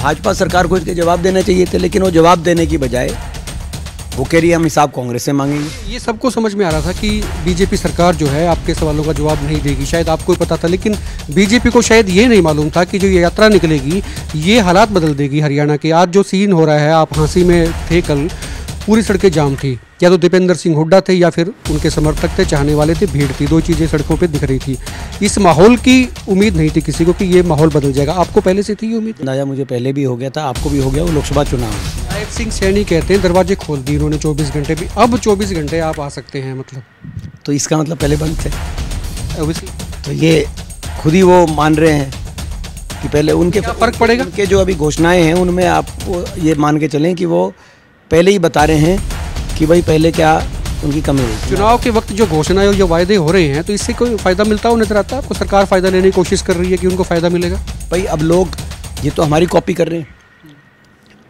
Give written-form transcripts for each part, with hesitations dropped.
भाजपा सरकार को इसके जवाब देने चाहिए थे, लेकिन वो जवाब देने की बजाय वो कह रही है हम हिसाब कांग्रेस से मांगेंगे। ये सबको समझ में आ रहा था कि बीजेपी सरकार जो है आपके सवालों का जवाब नहीं देगी, शायद आपको ही पता था, लेकिन बीजेपी को शायद ये नहीं मालूम था कि जो ये यात्रा निकलेगी ये हालात बदल देगी हरियाणा के। आज जो सीन हो रहा है, आप हाँसी में थे कल, पूरी सड़कें जाम थी, या तो दीपेंद्र सिंह हुड्डा थे या फिर उनके समर्थक थे, चाहने वाले थे, भीड़ थी, दो चीज़ें सड़कों पे दिख रही थी। इस माहौल की उम्मीद नहीं थी किसी को कि ये माहौल बदल जाएगा। आपको पहले से थी ये उम्मीद? अंदाजा मुझे पहले भी हो गया था, आपको भी हो गया। वो लोकसभा चुनाव नायब सिंह सैनी कहते हैं दरवाजे खोल दिए उन्होंने 24 घंटे भी, अब 24 घंटे आप आ सकते हैं, मतलब तो इसका मतलब पहले बंद थे। ऑब्वियसली तो ये खुद ही वो मान रहे हैं कि पहले उनके फर्क पड़ेगा। उनके जो अभी घोषणाएं हैं उनमें आप ये मान के चलें कि वो पहले ही बता रहे हैं कि भाई पहले क्या उनकी कमी हुई। चुनाव के वक्त जो घोषणाएं और जो वायदे हो रहे हैं, तो इससे कोई फायदा मिलता हो नजर आता है आपको? सरकार फायदा लेने की कोशिश कर रही है कि उनको फायदा मिलेगा? भाई अब लोग ये तो हमारी कॉपी कर रहे हैं,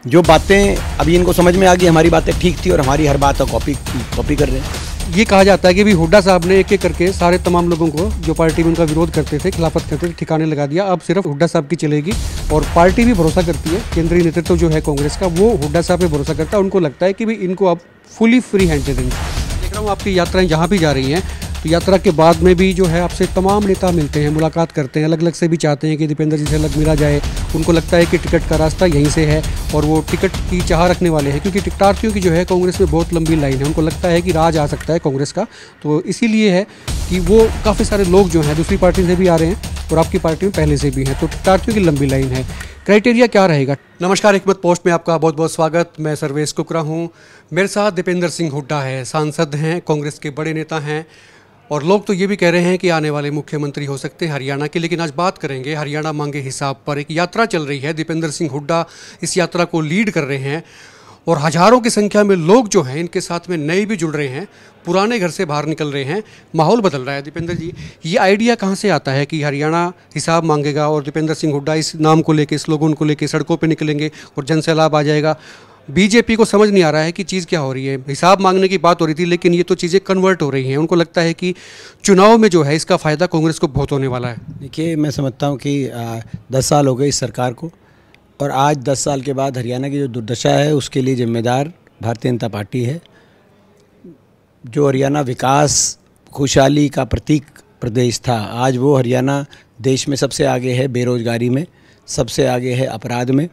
जो बातें अभी इनको समझ में आ गई हमारी बातें ठीक थी और हमारी हर बात कॉपी कर रहे हैं। ये कहा जाता है कि भी हुड्डा साहब ने एक एक करके सारे तमाम लोगों को जो पार्टी में उनका विरोध करते थे, खिलाफत करते थे, ठिकाने लगा दिया। अब सिर्फ हुड्डा साहब की चलेगी और पार्टी भी भरोसा करती है, केंद्रीय नेतृत्व जो है कांग्रेस का वो हुड्डा साहब पे भरोसा करता है। उनको लगता है कि भी इनको अब फुली फ्री हैंड दे देंगे। देख रहा हूँ आपकी यात्राएं जहाँ भी जा रही हैं, तो यात्रा के बाद में भी जो है आपसे तमाम नेता मिलते हैं, मुलाकात करते हैं, अलग अलग से भी चाहते हैं कि दीपेंद्र जी से अलग मिला जाए। उनको लगता है कि टिकट का रास्ता यहीं से है और वो टिकट की चाह रखने वाले हैं, क्योंकि टिकटार्थियों की जो है कांग्रेस में बहुत लंबी लाइन है। उनको लगता है कि राज आ सकता है कांग्रेस का, तो इसीलिए है कि वो काफ़ी सारे लोग जो हैं दूसरी पार्टी से भी आ रहे हैं और आपकी पार्टी में पहले से भी हैं, तो टिकटार्थियों की लंबी लाइन है। क्राइटेरिया क्या रहेगा? नमस्कार, हिकमत पोस्ट में आपका बहुत बहुत स्वागत। मैं सर्वेश कुकरा हूँ। मेरे साथ दीपेंद्र सिंह हुड्डा है, सांसद हैं, कांग्रेस के बड़े नेता हैं और लोग तो ये भी कह रहे हैं कि आने वाले मुख्यमंत्री हो सकते हैं हरियाणा के। लेकिन आज बात करेंगे हरियाणा मांगे हिसाब पर। एक यात्रा चल रही है, दीपेंद्र सिंह हुड्डा इस यात्रा को लीड कर रहे हैं और हजारों की संख्या में लोग जो हैं इनके साथ में नए भी जुड़ रहे हैं, पुराने घर से बाहर निकल रहे हैं, माहौल बदल रहा है। दीपेंद्र जी, ये आइडिया कहाँ से आता है कि हरियाणा हिसाब मांगेगा और दीपेंद्र सिंह हुड्डा इस नाम को लेकर, स्लोगन को लेकर सड़कों पर निकलेंगे और जन सैलाब आ जाएगा? बीजेपी को समझ नहीं आ रहा है कि चीज़ क्या हो रही है। हिसाब मांगने की बात हो रही थी, लेकिन ये तो चीज़ें कन्वर्ट हो रही हैं। उनको लगता है कि चुनाव में जो है इसका फ़ायदा कांग्रेस को बहुत होने वाला है। देखिए, मैं समझता हूँ कि 10 साल हो गए इस सरकार को और आज 10 साल के बाद हरियाणा की जो दुर्दशा है उसके लिए जिम्मेदार भारतीय जनता पार्टी है। जो हरियाणा विकास खुशहाली का प्रतीक प्रदेश था, आज वो हरियाणा देश में सबसे आगे है, बेरोजगारी में सबसे आगे है, अपराध में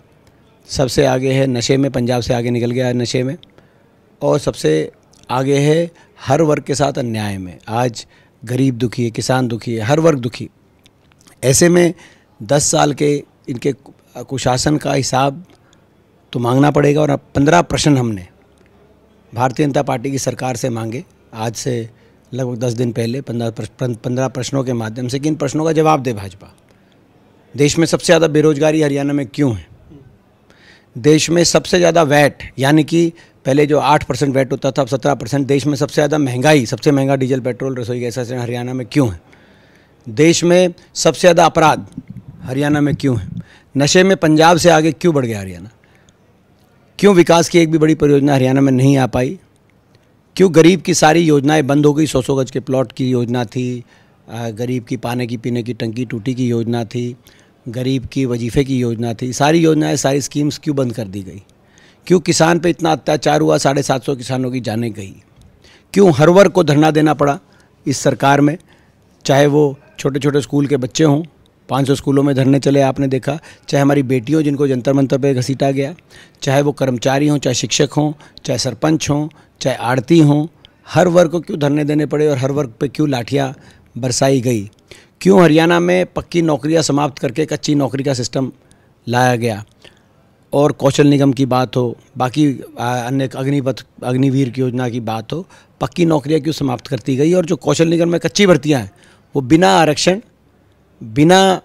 सबसे आगे है, नशे में पंजाब से आगे निकल गया है नशे में, और सबसे आगे है हर वर्ग के साथ अन्याय में। आज गरीब दुखी है, किसान दुखी है, हर वर्ग दुखी। ऐसे में 10 साल के इनके कुशासन का हिसाब तो मांगना पड़ेगा और अब 15 प्रश्न हमने भारतीय जनता पार्टी की सरकार से मांगे आज से लगभग 10 दिन पहले। 15 प्रश्नों के माध्यम से कि इन प्रश्नों का जवाब दे भाजपा। देश में सबसे ज़्यादा बेरोजगारी हरियाणा में क्यों है? देश में सबसे ज़्यादा वैट, यानी कि पहले जो 8% वैट होता था अब 17%। देश में सबसे ज़्यादा महंगाई, सबसे महंगा डीजल पेट्रोल रसोई गैस हरियाणा में क्यों है? देश में सबसे ज़्यादा अपराध हरियाणा में क्यों है? नशे में पंजाब से आगे क्यों बढ़ गया हरियाणा? क्यों विकास की एक भी बड़ी परियोजना हरियाणा में नहीं आ पाई? क्यों गरीब की सारी योजनाएं बंद हो गई? 100 गज के प्लॉट की योजना थी, गरीब की पानी की पीने की टंकी टूटी की योजना थी, गरीब की वजीफ़े की योजना थी, सारी योजनाएं, सारी स्कीम्स क्यों बंद कर दी गई? क्यों किसान पे इतना अत्याचार हुआ? 750 किसानों की जानें गई। क्यों हर वर्ग को धरना देना पड़ा इस सरकार में? चाहे वो छोटे छोटे स्कूल के बच्चे हों, 500 स्कूलों में धरने चले आपने देखा, चाहे हमारी बेटियों जिनको जंतर मंतर पे घसीटा गया, चाहे वो कर्मचारी हों, चाहे शिक्षक हों, चाहे सरपंच हों, चाहे आड़ती हों, हर वर्ग को क्यों धरने देने पड़े और हर वर्ग पे क्यों लाठियाँ बरसाई गई? क्यों हरियाणा में पक्की नौकरियां समाप्त करके कच्ची नौकरी का सिस्टम लाया गया? और कौशल निगम की बात हो, बाकी अन्य अग्निवीर की योजना की बात हो, पक्की नौकरियां क्यों समाप्त करती गई? और जो कौशल निगम में कच्ची भर्तियां हैं वो बिना आरक्षण, बिना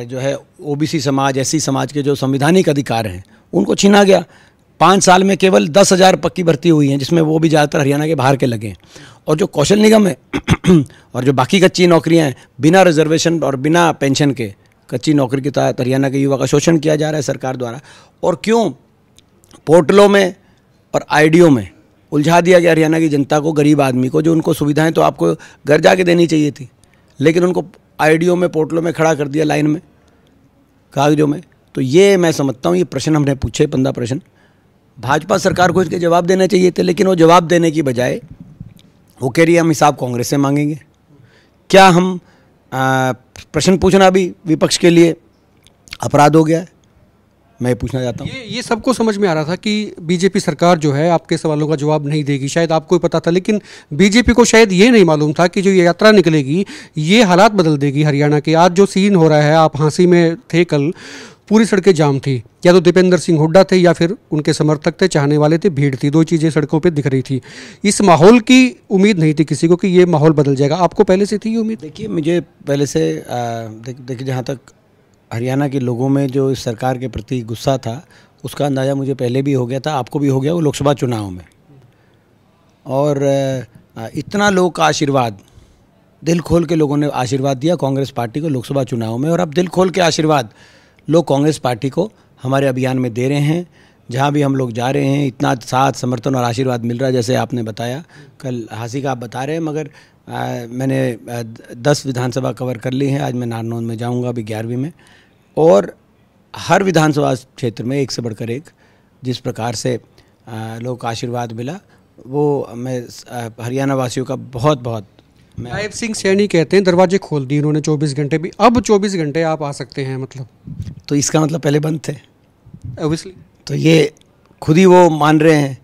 जो है ओबीसी समाज, एससी समाज के जो संवैधानिक अधिकार हैं उनको छीना गया। 5 साल में केवल 10,000 पक्की भर्ती हुई हैं, जिसमें वो भी ज़्यादातर हरियाणा के बाहर के लगे हैं। और जो कौशल निगम है और जो बाकी कच्ची नौकरियां हैं, बिना रिजर्वेशन और बिना पेंशन के कच्ची नौकरी के तहत हरियाणा के युवा का शोषण किया जा रहा है सरकार द्वारा। और क्यों पोर्टलों में और आईडीओ में उलझा दिया गया हरियाणा की जनता को, गरीब आदमी को, जो उनको सुविधाएं तो आपको घर जाके देनी चाहिए थी, लेकिन उनको आईडीओ में, पोर्टलों में खड़ा कर दिया लाइन में, कागजों में। तो ये मैं समझता हूँ, ये प्रश्न हमने पूछे 15 प्रश्न, भाजपा सरकार को इसके जवाब देने चाहिए थे, लेकिन वो जवाब देने की बजाय वो कह रही है हम हिसाब कांग्रेस से मांगेंगे। क्या हम प्रश्न पूछना भी विपक्ष के लिए अपराध हो गया है? मैं पूछना चाहता हूँ। ये सबको समझ में आ रहा था कि बीजेपी सरकार जो है आपके सवालों का जवाब नहीं देगी, शायद आपको ही पता था, लेकिन बीजेपी को शायद ये नहीं मालूम था कि जो ये यात्रा निकलेगी ये हालात बदल देगी हरियाणा के। आज जो सीन हो रहा है, आप हाँसी में थे कल, पूरी सड़कें जाम थी, या तो दीपेंद्र सिंह हुड्डा थे या फिर उनके समर्थक थे, चाहने वाले थे, भीड़ थी, दो चीज़ें सड़कों पे दिख रही थी। इस माहौल की उम्मीद नहीं थी किसी को कि ये माहौल बदल जाएगा। आपको पहले से थी ये उम्मीद? देखिए, मुझे पहले से देखिए, जहाँ तक हरियाणा के लोगों में जो इस सरकार के प्रति गुस्सा था उसका अंदाज़ा मुझे पहले भी हो गया था, आपको भी हो गया वो लोकसभा चुनाव में। और इतना लोग का आशीर्वाद, दिल खोल के लोगों ने आशीर्वाद दिया कांग्रेस पार्टी को लोकसभा चुनाव में, और अब दिल खोल के आशीर्वाद लोग कांग्रेस पार्टी को हमारे अभियान में दे रहे हैं। जहाँ भी हम लोग जा रहे हैं इतना साथ, समर्थन और आशीर्वाद मिल रहा है। जैसे आपने बताया, कल हाँसी का आप बता रहे हैं, मगर मैंने 10 विधानसभा कवर कर ली हैं। आज मैं नारनौल में जाऊंगा अभी 11वीं में, और हर विधानसभा क्षेत्र में एक से बढ़कर एक जिस प्रकार से लोगों का आशीर्वाद मिला, वो मैं हरियाणा वासियों का बहुत बहुत। नायब सिंह सैनी कहते हैं दरवाजे खोल दिए उन्होंने 24 घंटे भी, अब 24 घंटे आप आ सकते हैं, मतलब तो इसका मतलब पहले बंद थे ऑब्वियसली। तो ये खुद ही वो मान रहे हैं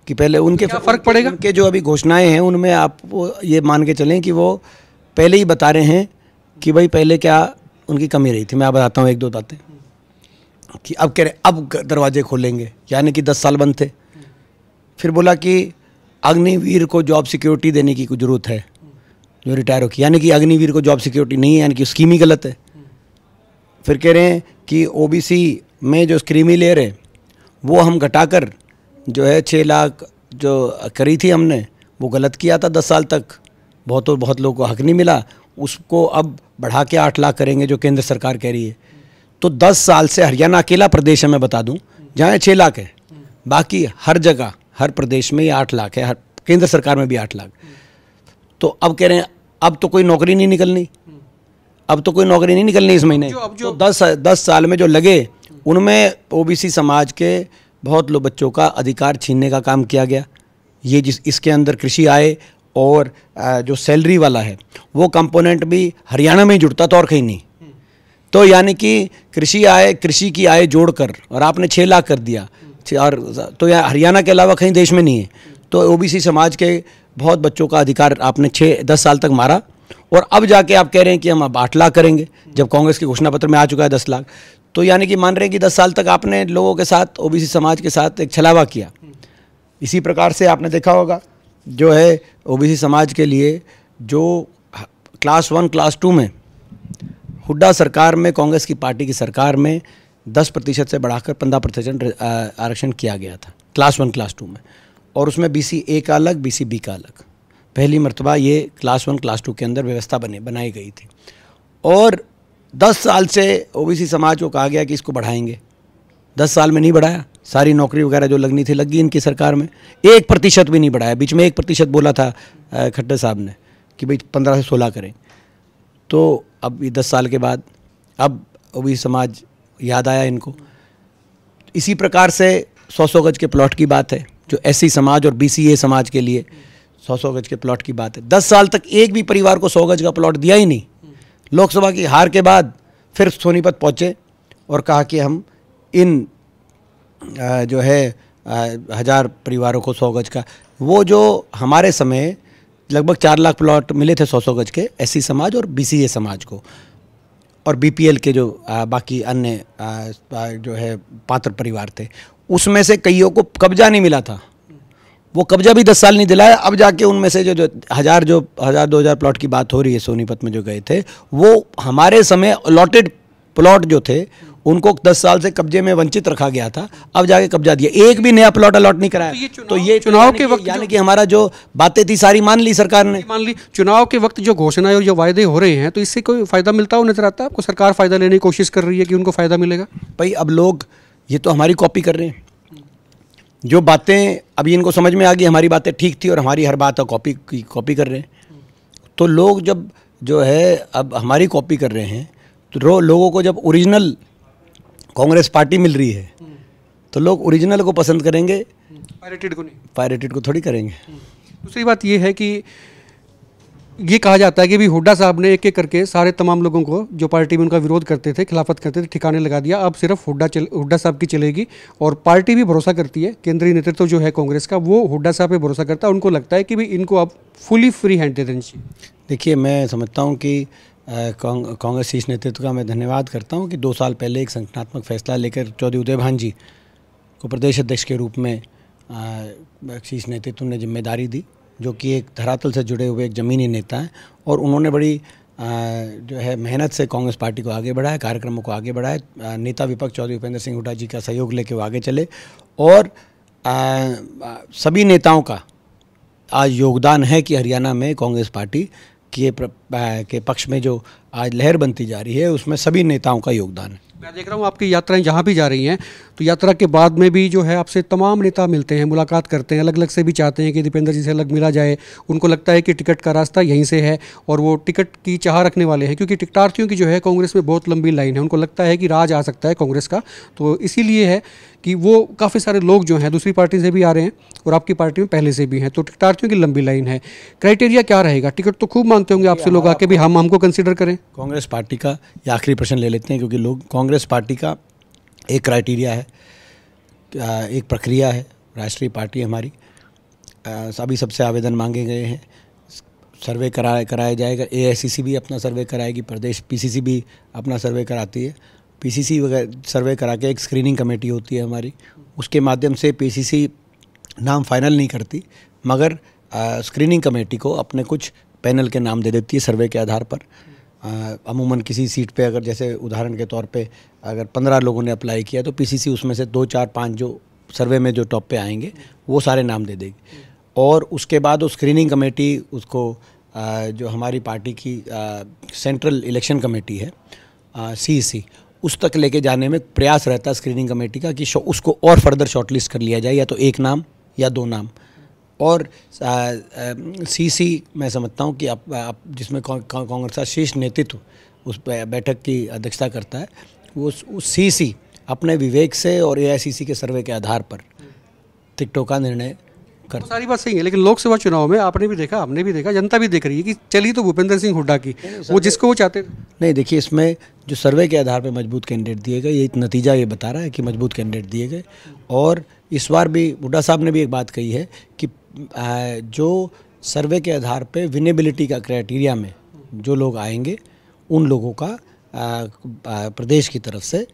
कि पहले उनके क्या फ़र्क पड़ेगा? उनके जो अभी घोषणाएं हैं उनमें आप वो ये मान के चलें कि वो पहले ही बता रहे हैं कि भाई पहले क्या उनकी कमी रही थी। मैं आप बताता हूँ एक दो बातें कि अब कह रहे अब दरवाजे खोलेंगे, यानी कि 10 साल बंद थे। फिर बोला कि अग्निवीर को जॉब सिक्योरिटी देने की कोई ज़रूरत है जो रिटायर हो की, यानी कि अग्निवीर को जॉब सिक्योरिटी नहीं है, यानी कि स्कीम ही गलत है। फिर कह रहे हैं कि ओबीसी में जो स्क्रीमी लेयर है वो हम घटाकर जो है 6 लाख जो करी थी हमने वो गलत किया था 10 साल तक, बहुत लोगों को हक नहीं मिला, उसको अब बढ़ा के 8 लाख करेंगे जो केंद्र सरकार कह रही है। तो 10 साल से हरियाणा अकेला प्रदेश है, मैं बता दूं, जहाँ 6 लाख है, बाकी हर जगह हर प्रदेश में ये 8 लाख है, हर केंद्र सरकार में भी 8 लाख। तो अब कह रहे हैं अब तो कोई नौकरी नहीं निकलनी, अब तो कोई नौकरी नहीं निकलनी इस महीने। तो 10 साल में जो लगे उनमें ओबीसी समाज के बहुत लोग बच्चों का अधिकार छीनने का काम किया गया। ये इसके अंदर कृषि आय और जो सैलरी वाला है वो कंपोनेंट भी हरियाणा में ही जुड़ता था और कहीं नहीं। तो यानी कि कृषि की आय जोड़कर और आपने 6 लाख कर दिया, और तो यहाँ हरियाणा के अलावा कहीं देश में नहीं है। तो ओबीसी समाज के बहुत बच्चों का अधिकार आपने 10 साल तक मारा, और अब जाके आप कह रहे हैं कि हम अब 8 लाख करेंगे, जब कांग्रेस के घोषणा पत्र में आ चुका है 10 लाख। तो यानी कि मान रहे हैं कि 10 साल तक आपने लोगों के साथ, ओबीसी समाज के साथ एक छलावा किया। इसी प्रकार से आपने देखा होगा जो है ओबीसी समाज के लिए जो क्लास 1 क्लास 2 में हुड्डा सरकार में, कांग्रेस की पार्टी की सरकार में 10% से बढ़ाकर 15% आरक्षण किया गया था क्लास 1 क्लास 2 में, और उसमें BC A का अलग, BC B का अलग। पहली मर्तबा ये क्लास 1 क्लास 2 के अंदर व्यवस्था बनाई गई थी, और 10 साल से ओबीसी समाज को कहा गया कि इसको बढ़ाएंगे। 10 साल में नहीं बढ़ाया, सारी नौकरी वगैरह जो लगनी थी लगी इनकी सरकार में, 1% भी नहीं बढ़ाया। बीच में 1% बोला था खट्टर साहब ने कि भाई 15 से 16 करें। तो अब ये 10 साल के बाद अब ओबीसी समाज याद आया इनको। इसी प्रकार से 100 गज के प्लॉट की बात है जो SC समाज और BCA समाज के लिए 100 गज के प्लॉट की बात है। 10 साल तक एक भी परिवार को 100 गज का प्लॉट दिया ही नहीं। लोकसभा की हार के बाद फिर सोनीपत पहुँचे और कहा कि हम इन जो है 1000 परिवारों को 100 गज का, वो जो हमारे समय लगभग 4 लाख प्लॉट मिले थे 100 गज के SC समाज और BCA समाज को, और BPL के जो बाकी अन्य जो है पात्र परिवार थे, उसमें से कईयों को कब्जा नहीं मिला था। वो कब्जा भी 10 साल नहीं दिलाया। अब जाके उनमें से जो 1000-2000 प्लॉट की बात हो रही है सोनीपत में जो गए थे, वो हमारे समय अलॉटेड प्लॉट जो थे उनको 10 साल से कब्जे में वंचित रखा गया था, अब जाके कब्जा दिया, एक भी नया प्लॉट अलॉट नहीं कराया। तो ये चुनाव के वक्त यानी कि हमारा जो बातें थी सारी मान ली सरकार ने, मान ली। चुनाव के वक्त जो घोषणाएं और जो वायदे हो रहे हैं, तो इससे कोई फायदा मिलता हो नजर आता है आपको? सरकार फायदा लेने की कोशिश कर रही है कि उनको फायदा मिलेगा? भाई अब लोग ये तो हमारी कॉपी कर रहे हैं, जो बातें अभी इनको समझ में आ गई हमारी बातें ठीक थी और हमारी हर बात कॉपी कर रहे हैं। तो लोग जब जो है अब हमारी कॉपी कर रहे हैं, तो लोगों को जब ओरिजिनल कांग्रेस पार्टी मिल रही है तो लोग ओरिजिनल को पसंद करेंगे, पायरेटेड को नहीं। पायरेटेड को थोड़ी करेंगे। दूसरी बात ये है कि ये कहा जाता है कि भी हुड्डा साहब ने एक एक करके सारे तमाम लोगों को जो पार्टी में उनका विरोध करते थे, खिलाफत करते थे, ठिकाने लगा दिया। अब सिर्फ हुड्डा साहब की चलेगी और पार्टी भी भरोसा करती है, केंद्रीय नेतृत्व जो है कांग्रेस का वो हुड्डा साहब पे भरोसा करता है। उनको लगता है कि भी इनको अब फुली फ्री हैंड दे देनी चाहिए। देखिए, मैं समझता हूँ कि कांग्रेस शीर्ष नेतृत्व का मैं धन्यवाद करता हूँ कि 2 साल पहले एक संगठनात्मक फैसला लेकर चौधरी उदय भान जी को प्रदेश अध्यक्ष के रूप में शीर्ष नेतृत्व ने जिम्मेदारी दी, जो कि एक धरातल से जुड़े हुए एक ज़मीनी नेता हैं और उन्होंने बड़ी जो है मेहनत से कांग्रेस पार्टी को आगे बढ़ाया, कार्यक्रमों को आगे बढ़ाया। नेता विपक्ष चौधरी उपेंद्र सिंह हुड्डा जी का सहयोग लेके वो आगे चले और सभी नेताओं का आज योगदान है कि हरियाणा में कांग्रेस पार्टी के पक्ष में जो आज लहर बनती जा रही है उसमें सभी नेताओं का योगदान है। मैं देख रहा हूँ आपकी यात्राएं जहाँ भी जा रही हैं तो यात्रा के बाद में भी जो है आपसे तमाम नेता मिलते हैं, मुलाकात करते हैं, अलग अलग से भी चाहते हैं कि दीपेंद्र जी से अलग मिला जाए। उनको लगता है कि टिकट का रास्ता यहीं से है और वो टिकट की चाह रखने वाले हैं, क्योंकि टिकटार्थियों की जो है कांग्रेस में बहुत लंबी लाइन है। उनको लगता है कि राज आ सकता है कांग्रेस का, तो इसीलिए है कि वो काफ़ी सारे लोग जो हैं दूसरी पार्टी से भी आ रहे हैं और आपकी पार्टी में पहले से भी हैं, तो टिकटार्थियों की लंबी लाइन है। क्राइटेरिया क्या रहेगा? टिकट तो खूब मांगते होंगे आपसे लोग आके भी हमको कंसिडर करें। कांग्रेस पार्टी का ये आखिरी प्रश्न ले लेते हैं, क्योंकि लोग कांग्रेस पार्टी का एक क्राइटेरिया है, एक प्रक्रिया है। राष्ट्रीय पार्टी हमारी अभी सबसे आवेदन मांगे गए हैं, सर्वे कराया जाएगा। AICC भी अपना सर्वे कराएगी, प्रदेश PCC भी अपना सर्वे कराती है। PCC वगैरह सर्वे करा के एक स्क्रीनिंग कमेटी होती है हमारी, उसके माध्यम से PCC नाम फाइनल नहीं करती, मगर स्क्रीनिंग कमेटी को अपने कुछ पैनल के नाम दे देती है सर्वे के आधार पर। अमूमन किसी सीट पे अगर जैसे उदाहरण के तौर पे अगर 15 लोगों ने अप्लाई किया तो PCC उसमें से 2, 4, 5 जो सर्वे में जो टॉप पे आएंगे वो सारे नाम दे देगी और उसके बाद वो स्क्रीनिंग कमेटी उसको जो हमारी पार्टी की सेंट्रल इलेक्शन कमेटी है CEC, उस तक लेके जाने में प्रयास रहता है स्क्रीनिंग कमेटी का कि उसको और फर्दर शॉर्टलिस्ट कर लिया जाए, या तो 1 नाम या 2 नाम। और CC मैं समझता हूँ कि आप जिसमें कांग्रेस का शीर्ष नेतृत्व उस बैठक की अध्यक्षता करता है, वो उस CC अपने विवेक से और AICC के सर्वे के आधार पर टिकटों का निर्णय कर। सारी बात सही है, लेकिन लोकसभा चुनाव में आपने भी देखा, हमने भी देखा, जनता भी देख रही है कि चली तो भूपेंद्र सिंह हुड्डा की, वो जिसको वो चाहते नहीं। देखिए, इसमें जो सर्वे के आधार पर मजबूत कैंडिडेट दिए गए, ये नतीजा ये बता रहा है कि मजबूत कैंडिडेट दिए गए। और इस बार भी हुड्डा साहब ने भी एक बात कही है कि जो सर्वे के आधार पे विनेबिलिटी का क्राइटेरिया में जो लोग आएंगे उन लोगों का प्रदेश की तरफ से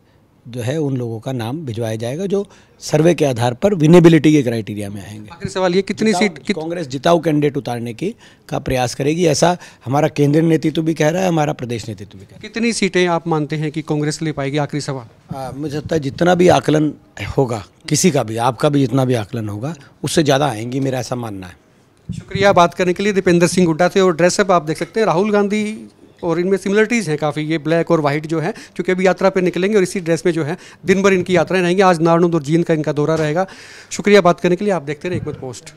जो है उन लोगों का नाम भिजवाया जाएगा जो सर्वे के आधार पर विनेबिलिटी के क्राइटेरिया में आएंगे। आखिरी सवाल ये, कितनी सीट कांग्रेस जिताऊ कैंडिडेट उतारने का प्रयास करेगी, ऐसा हमारा केंद्रीय नेतृत्व भी कह रहा है, हमारा प्रदेश नेतृत्व भी कह रहा है। कितनी सीटें आप मानते हैं कि कांग्रेस ले पाएगी? आखिरी सवाल। मुझे लगता है जितना भी आकलन होगा, किसी का भी, आपका भी जितना भी आकलन होगा, उससे ज़्यादा आएंगी, मेरा ऐसा मानना है। शुक्रिया बात करने के लिए। दीपेंद्र सिंह हुड्डा थे और ड्रेसअप आप देख सकते हैं राहुल गांधी और इनमें सिमिलरिटीज़ हैं काफ़ी, ये ब्लैक और वाइट जो है, क्योंकि अभी यात्रा पे निकलेंगे और इसी ड्रेस में जो है दिन भर इनकी यात्राएं रहेंगी। आज नारनौल और जींद का इनका दौरा रहेगा। शुक्रिया बात करने के लिए। आप देखते रहे एकमत पोस्ट।